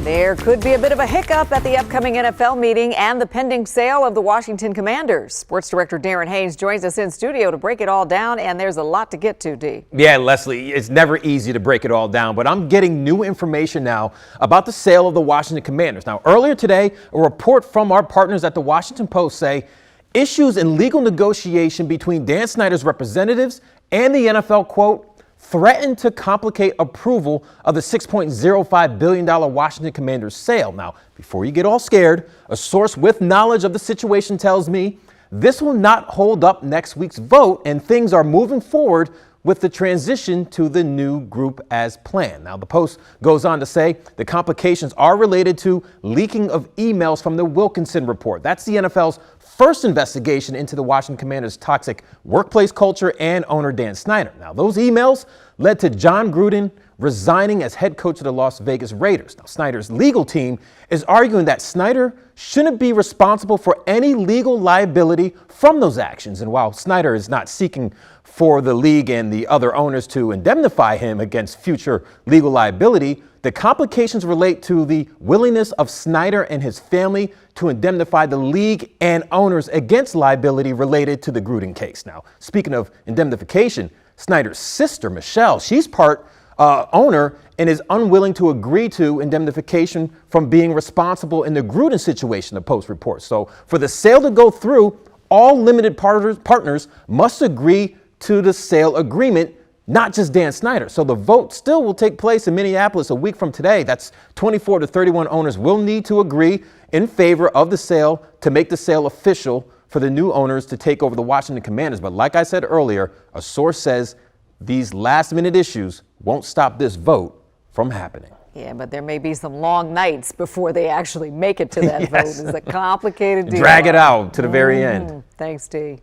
There could be a bit of a hiccup at the upcoming NFL meeting and the pending sale of the Washington Commanders. Sports director Darren Haynes joins us in studio to break it all down, and there's a lot to get to, D. Yeah, Leslie, it's never easy to break it all down, but I'm getting new information now about the sale of the Washington Commanders. Now, earlier today, a report from our partners at the Washington Post say issues in legal negotiation between Dan Snyder's representatives and the NFL, quote, threatened to complicate approval of the $6.05 billion Washington Commanders sale. Now, before you get all scared, a source with knowledge of the situation tells me this will not hold up next week's vote, and things are moving forward with the transition to the new group as planned. Now, the Post goes on to say the complications are related to leaking of emails from the Wilkinson report. That's the NFL's first investigation into the Washington Commanders' toxic workplace culture and owner Dan Snyder. Now, those emails led to John Gruden resigning as head coach of the Las Vegas Raiders. Now, Snyder's legal team is arguing that Snyder shouldn't be responsible for any legal liability from those actions. And while Snyder is not seeking for the league and the other owners to indemnify him against future legal liability, the complications relate to the willingness of Snyder and his family to indemnify the league and owners against liability related to the Gruden case. Now, speaking of indemnification, Snyder's sister, Michelle, she's part owner and is unwilling to agree to indemnification from being responsible in the Gruden situation, the Post reports. So for the sale to go through, all limited partners must agree to the sale agreement, not just Dan Snyder. So the vote still will take place in Minneapolis a week from today. That's 24 to 31 owners will need to agree in favor of the sale to make the sale official for the new owners to take over the Washington Commanders. But like I said earlier, a source says these last minute issues won't stop this vote from happening. Yeah, but there may be some long nights before they actually make it to that vote. It's a complicated deal. Drag it out to the very end. Thanks, D.